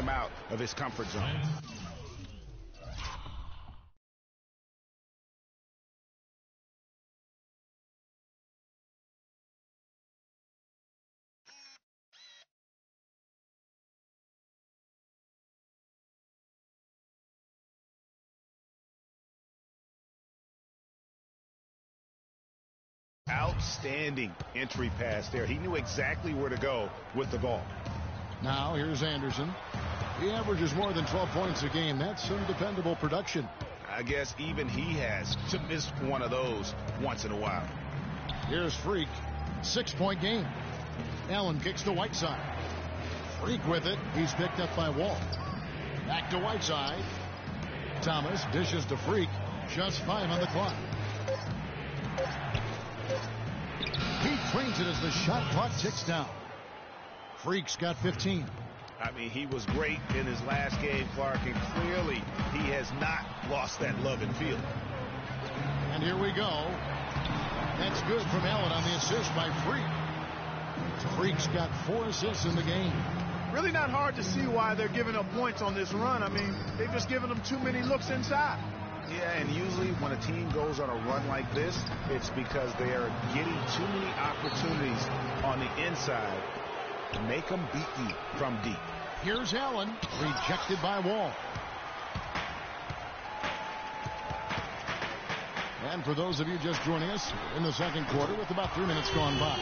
him out of his comfort zone. Outstanding entry pass there. He knew exactly where to go with the ball. Now here's Anderson. He averages more than 12 points a game. That's some dependable production. I guess even he has to miss one of those once in a while. Here's Freak. 6-point game. Allen kicks to Whiteside. Freak with it. He's picked up by Wall. Back to Whiteside. Thomas dishes to Freak. Just 5 on the clock. He trains it as the shot clock ticks down. Freak's got 15. I mean, he was great in his last game, Clark, and clearly he has not lost that love and feel. And here we go. That's good from Allen on the assist by Freak. Freak's got 4 assists in the game. Really not hard to see why they're giving up points on this run. I mean, they've just given them too many looks inside. Yeah, and usually when a team goes on a run like this, it's because they are getting too many opportunities on the inside to make them beat you from deep. Here's Allen, rejected by Wall. And for those of you just joining us in the second quarter with about 3 minutes gone by.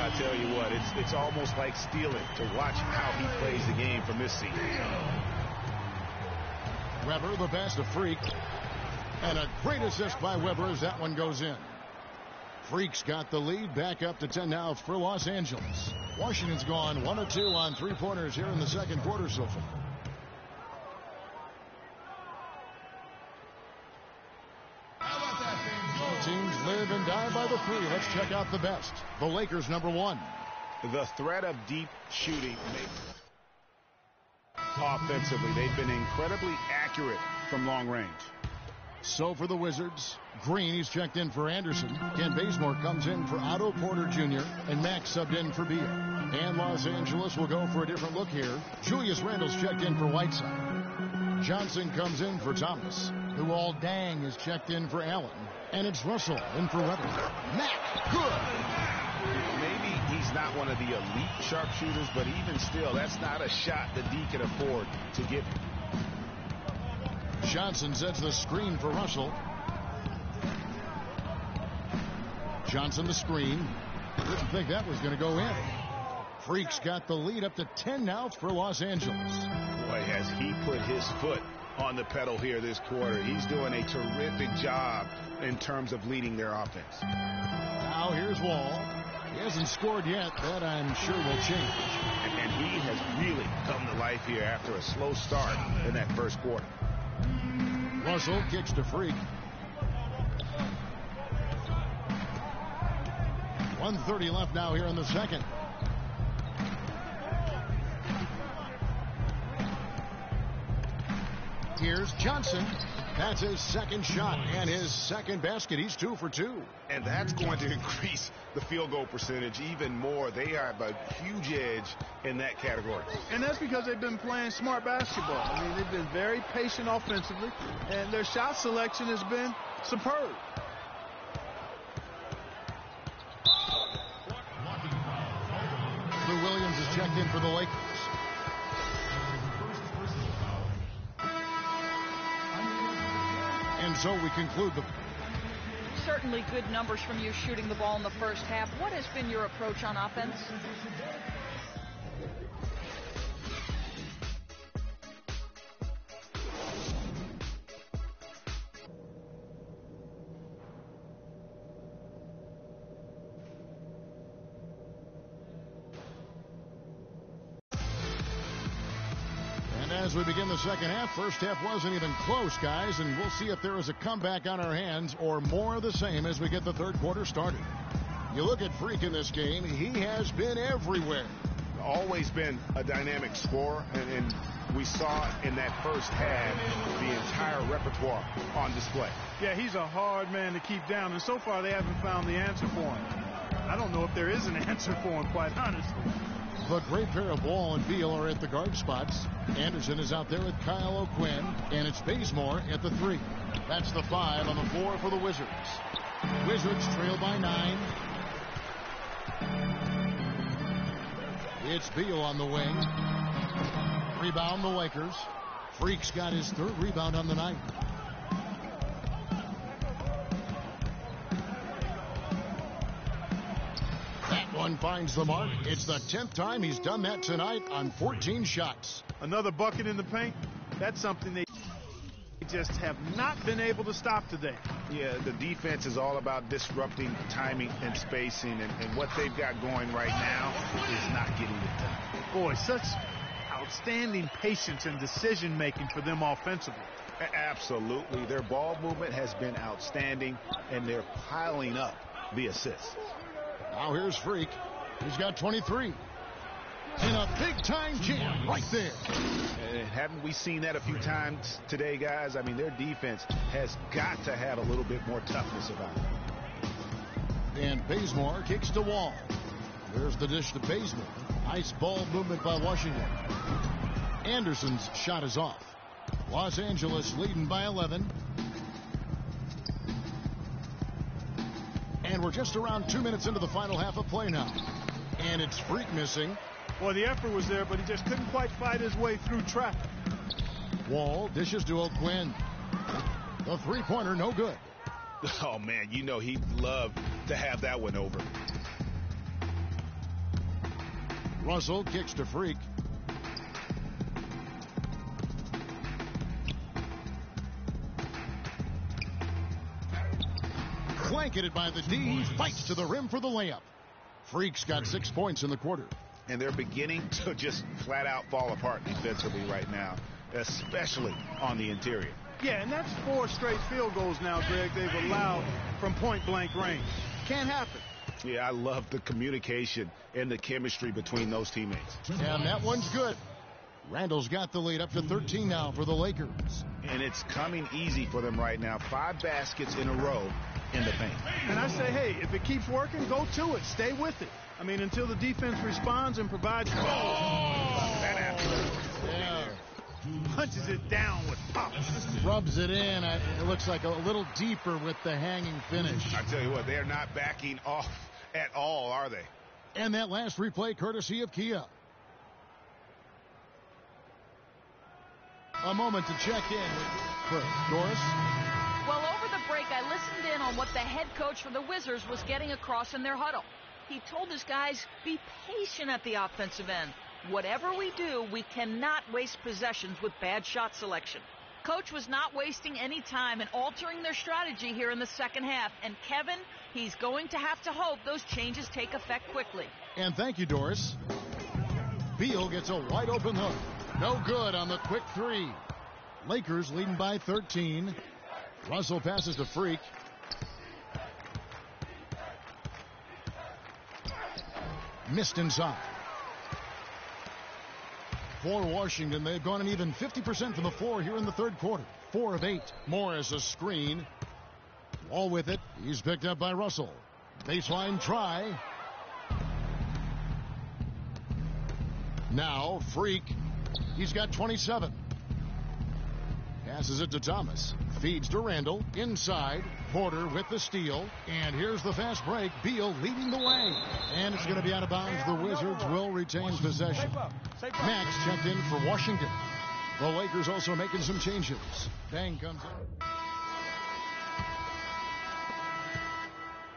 I tell you what, it's almost like stealing to watch how he plays the game from this seat. Weber, the pass to Freak. And a great assist by Weber as that one goes in. Freak's got the lead, back up to 10 now for Los Angeles. Washington's gone 1 of 2 on 3-pointers here in the second quarter so far. Both teams live and die by the 3. Let's check out the best. The Lakers, number 1. The threat of deep shooting. Offensively, they've been incredibly accurate from long range. So for the Wizards, Green, he's checked in for Anderson. Ken Bazemore comes in for Otto Porter Jr. and Max subbed in for Beal. And Los Angeles will go for a different look here. Julius Randle's checked in for Whiteside. Johnson comes in for Thomas. Who all dang is checked in for Allen. And it's Russell in for Weber. Mack, good. Maybe he's not one of the elite sharpshooters, but even still, that's not a shot that D can afford to give him. Johnson sets the screen for Russell. Johnson the screen. Didn't think that was going to go in. Freak's got the lead up to 10 now for Los Angeles. Boy, has he put his foot on the pedal here this quarter. He's doing a terrific job in terms of leading their offense. Now here's Wall. He hasn't scored yet. That I'm sure will change. And he has really come to life here after a slow start in that first quarter. Russell kicks to Freak. 1:30 left now here in the second. Here's Johnson. That's his second shot and his second basket. He's 2 for 2. And that's going to increase the field goal percentage even more. They have a huge edge in that category. And that's because they've been playing smart basketball. I mean, they've been very patient offensively, and their shot selection has been superb. Lou Williams is checked in for the Lakers. And so we conclude the... Certainly good numbers from you shooting the ball in the first half. What has been your approach on offense? As we begin the second half, first half wasn't even close, guys, and we'll see if there is a comeback on our hands or more of the same as we get the third quarter started. You look at Freak in this game, he has been everywhere. Always been a dynamic scorer, and we saw in that first half the entire repertoire on display. Yeah, he's a hard man to keep down, and so far they haven't found the answer for him. I don't know if there is an answer for him, quite honestly. The great pair of Wall and Beal are at the guard spots. Anderson is out there with Kyle O'Quinn, and it's Bazemore at the 3. That's the 5 on the floor for the Wizards. Wizards trail by 9. It's Beal on the wing. Rebound the Lakers. Freak's got his 3rd rebound on the night. That one finds the mark. It's the 10th time he's done that tonight on 14 shots. Another bucket in the paint. That's something they just have not been able to stop today. Yeah, the defense is all about disrupting timing and spacing, and what they've got going right now is not getting it done. Boy, such outstanding patience and decision-making for them offensively. Absolutely. Their ball movement has been outstanding, and they're piling up the assists. Now here's Freak. He's got 23. In a big-time jam right there. Haven't we seen that a few times today, guys? I mean, their defense has got to have a little bit more toughness about it. And Bazemore kicks to Wall. There's the dish to Bazemore. Nice ball movement by Washington. Anderson's shot is off. Los Angeles leading by 11. And we're just around 2 minutes into the final half of play now. And it's Freak missing. Well, the effort was there, but he just couldn't quite fight his way through traffic. Wall dishes to O'Quinn. The three-pointer, no good. Oh, man, you know he'd love to have that one over. Russell kicks to Freak. Blanketed by the D. Fights to the rim for the layup. Freak's got 6 points in the quarter. And they're beginning to just flat out fall apart defensively right now, especially on the interior. Yeah, and that's 4 straight field goals now, Greg, they've allowed from point-blank range. Can't happen. Yeah, I love the communication and the chemistry between those teammates. And that one's good. Randall's got the lead up to 13 now for the Lakers. And it's coming easy for them right now. 5 baskets in a row in the paint. And I say, hey, if it keeps working, go to it. Stay with it. I mean, until the defense responds and provides. That absolutely. Yeah. Punches it down with pop. Rubs it in. It looks like a little deeper with the hanging finish. I tell you what, they're not backing off at all, are they? And that last replay courtesy of Kia. A moment to check in with Doris. Well, over the break, I listened in on what the head coach for the Wizards was getting across in their huddle. He told his guys, be patient at the offensive end. Whatever we do, we cannot waste possessions with bad shot selection. Coach was not wasting any time in altering their strategy here in the second half. And Kevin, he's going to have to hope those changes take effect quickly. And thank you, Doris. Beal gets a wide open hook. No good on the quick 3. Lakers leading by 13. Russell passes to Freak. Missed inside. For Washington, they've gone an even 50% from the floor here in the third quarter. 4 of 8. Moore as a screen. Wall with it. He's picked up by Russell. Baseline try. Now Freak. He's got 27. Passes it to Thomas. Feeds to Randall. Inside. Porter with the steal. And here's the fast break. Beal leading the way. And it's going to be out of bounds. The Wizards will retain possession. Max checked in for Washington. The Lakers also making some changes. Bang comes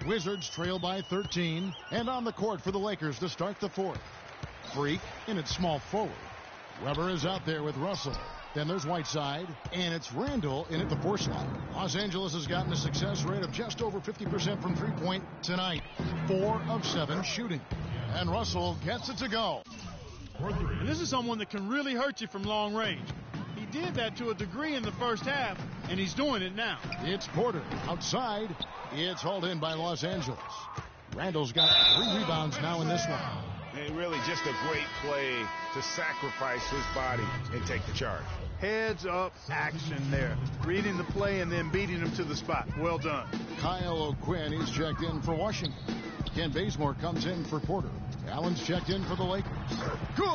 in. Wizards trail by 13. And on the court for the Lakers to start the fourth. Freak in its small forward. Weber is out there with Russell. Then there's Whiteside, and it's Randall in at the 4 slot. Los Angeles has gotten a success rate of just over 50% from three-point tonight. 4 of 7 shooting. And Russell gets it to go. And this is someone that can really hurt you from long range. He did that to a degree in the first half, and he's doing it now. It's Porter outside. It's hauled in by Los Angeles. Randall's got 3 rebounds now in this one. And really just a great play to sacrifice his body and take the charge. Heads up action there. Reading the play and then beating him to the spot. Well done. Kyle O'Quinn is checked in for Washington. Ken Bazemore comes in for Porter. Allen's checked in for the Lakers. Good.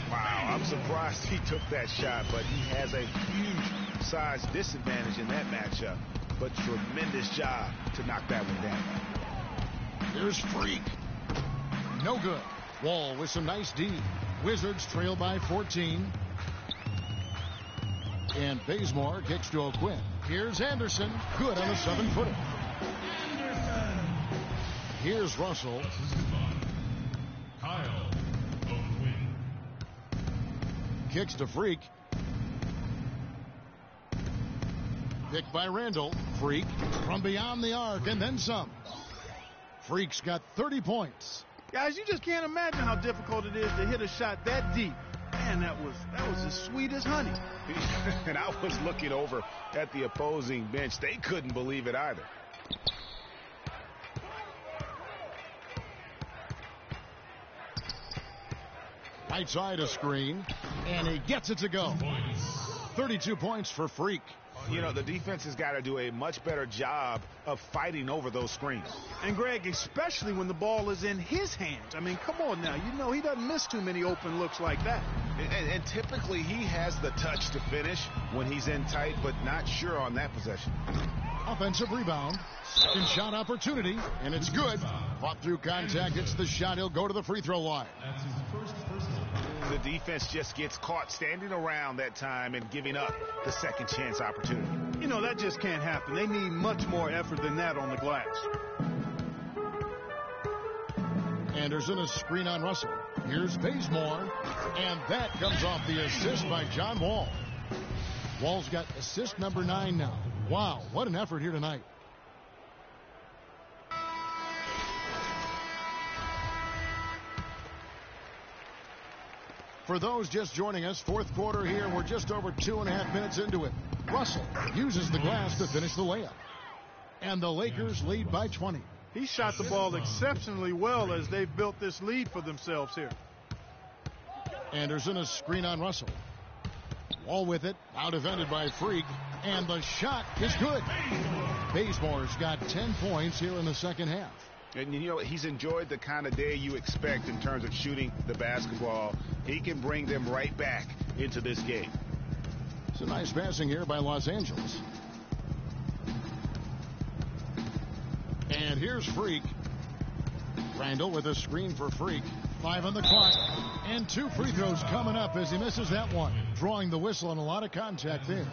Wow, I'm surprised he took that shot, but he has a huge size disadvantage in that matchup. But tremendous job to knock that one down. Here's Freak. No good. Wall with some nice D. Wizards trail by 14. And Bazemore kicks to O'Quinn. Here's Anderson. Good on the 7-footer. Here's Russell. Kyle O'Quinn. Kicks to Freak. Picked by Randall. Freak from beyond the arc and then some. Freak's got 30 points. Guys, you just can't imagine how difficult it is to hit a shot that deep. Man, that was as sweet as honey. And I was looking over at the opposing bench. They couldn't believe it either. Right side a screen, and he gets it to go. 32 points for Freak. You know, the defense has got to do a much better job of fighting over those screens. And, Greg, especially when the ball is in his hands. I mean, come on now. You know he doesn't miss too many open looks like that. And typically he has the touch to finish when he's in tight, but not sure on that possession. Offensive rebound. Second shot opportunity, and it's good. Fought through contact. It's the shot. He'll go to the free throw line. That's his first personal. The defense just gets caught standing around that time and giving up the second chance opportunity. You know, that just can't happen. They need much more effort than that on the glass. Anderson, a screen on Russell. Here's Bazemore, and that comes off the assist by John Wall. Wall's got assist number 9 now. Wow, what an effort here tonight. For those just joining us, fourth quarter here. We're just over 2.5 minutes into it. Russell uses the glass to finish the layup. And the Lakers lead by 20. He shot the ball exceptionally well as they've built this lead for themselves here. Anderson, a screen on Russell. Wall with it, out defended by Freak, and the shot is good. Bazemore's got 10 points here in the second half. And, you know, he's enjoyed the kind of day you expect in terms of shooting the basketball. He can bring them right back into this game. It's a nice passing here by Los Angeles. And here's Freak. Randall with a screen for Freak. 5 on the clock. And 2 free throws coming up as he misses that one. Drawing the whistle and a lot of contact there.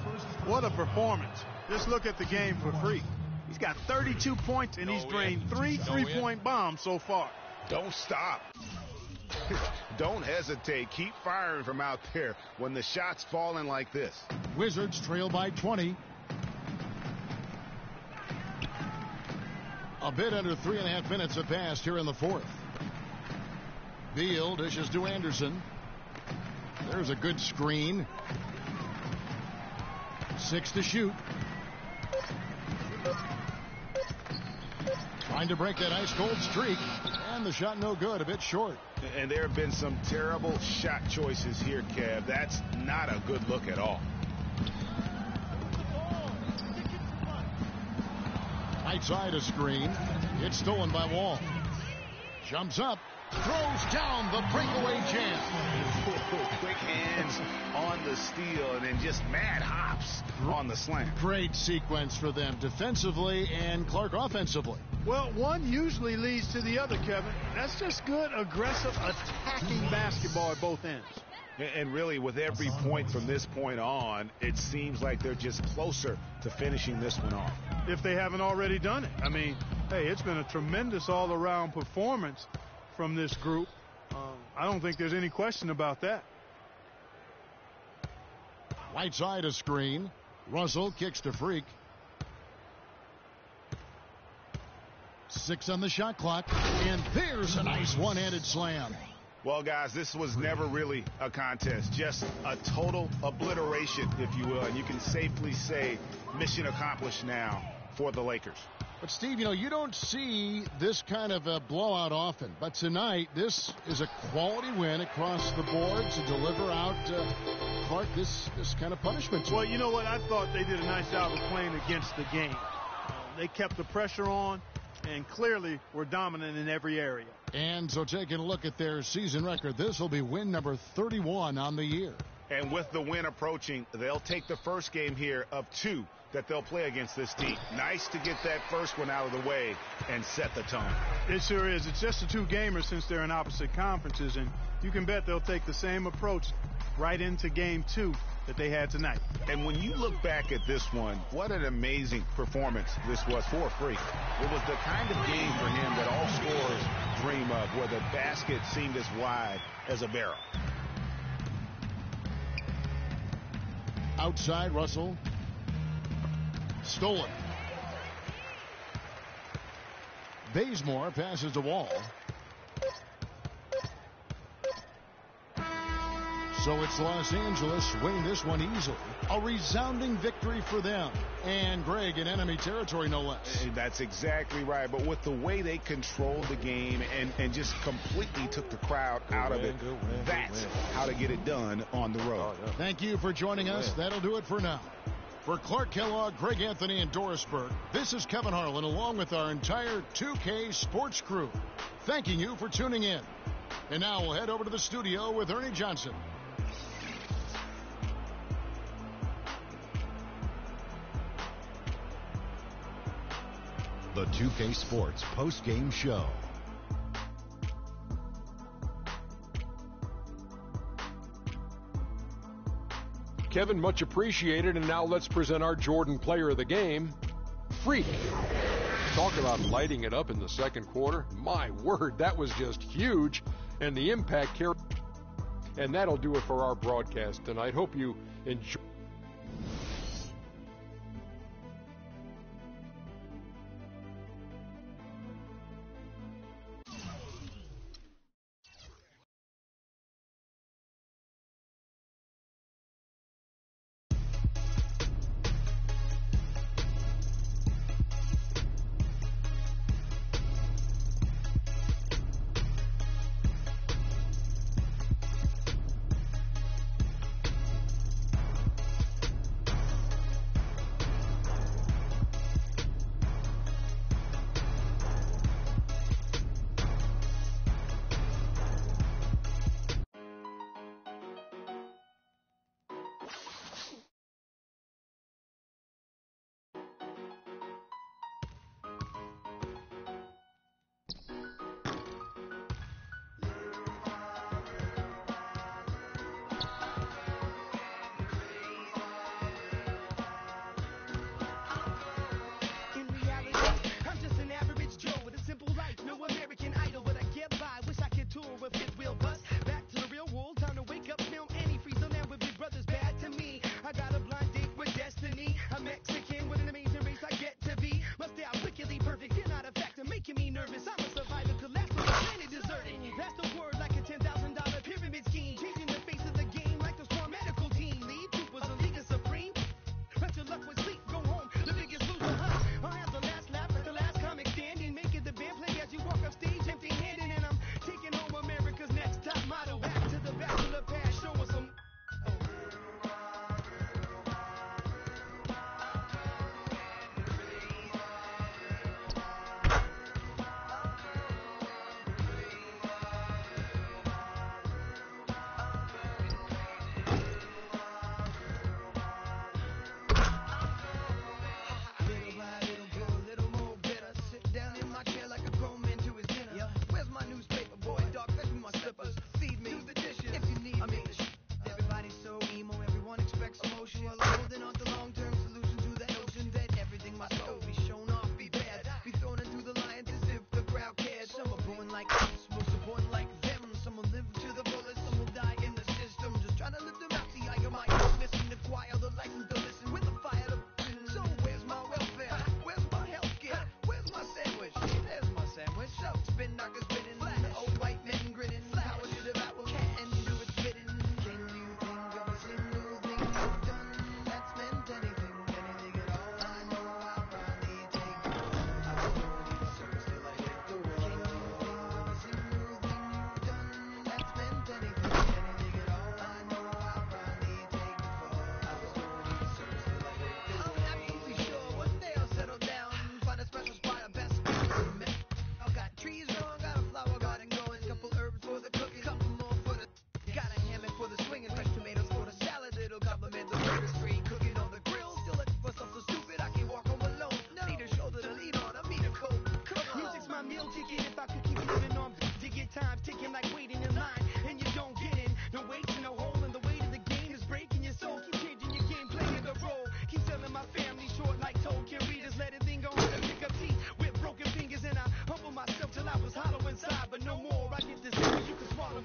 What a performance. Just look at the game for Freak. He's got 32 points, and he's drained 3 3-point bombs so far. Don't stop. Don't hesitate. Keep firing from out there when the shot's falling like this. Wizards trail by 20. A bit under 3.5 minutes have passed here in the fourth. Beal dishes to Anderson. There's a good screen. 6 to shoot. Trying to break that ice-cold streak. And the shot no good, a bit short. And there have been some terrible shot choices here, Kev. That's not a good look at all. Right side a screen. It's stolen by Wall. Jumps up. Throws down the breakaway jam. Quick hands on the steal and then just mad hops on the slam. Great sequence for them defensively and Clark offensively. Well, one usually leads to the other, Kevin. That's just good, aggressive, attacking basketball at both ends. And really, with every point from this point on, it seems like they're just closer to finishing this one off. If they haven't already done it. I mean, hey, it's been a tremendous all-around performance from this group. I don't think there's any question about that. Right side a screen. Russell kicks to Freak. 6 on the shot clock. And there's a nice one-handed slam. Well, guys, this was never really a contest. Just a total obliteration, if you will. And you can safely say mission accomplished now for the Lakers. But, Steve, you know, you don't see this kind of a blowout often. But tonight, this is a quality win across the board to deliver out, Clark, this kind of punishment. Well, you know what? I thought they did a nice job of playing against the game. They kept the pressure on, and clearly were dominant in every area. And so taking a look at their season record, this will be win number 31 on the year. And with the win approaching, they'll take the first game here of 2 that they'll play against this team. Nice to get that first one out of the way and set the tone. It sure is. It's just a 2-gamer since they're in opposite conferences, and you can bet they'll take the same approach right into game 2 that they had tonight. And when you look back at this one, what an amazing performance this was for a Freak. It was the kind of game for him that all scorers dream of, where the basket seemed as wide as a barrel. Outside, Russell. Stolen. Bazemore passes the wall. So it's Los Angeles winning this one easily. A resounding victory for them. And Greg in enemy territory, no less. That's exactly right. But with the way they controlled the game and just completely took the crowd out of it, that's how to get it done on the road. Thank you for joining us. That'll do it for now. For Clark Kellogg, Greg Anthony, and Doris Burke, this is Kevin Harlan along with our entire 2K Sports crew, thanking you for tuning in. And now we'll head over to the studio with Ernie Johnson. The 2K Sports post-game show. Kevin, much appreciated, and now let's present our Jordan player of the game, Freak. Talk about lighting it up in the second quarter. My word, that was just huge, and the impact carried. And that'll do it for our broadcast tonight. Hope you enjoy.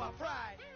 my pride.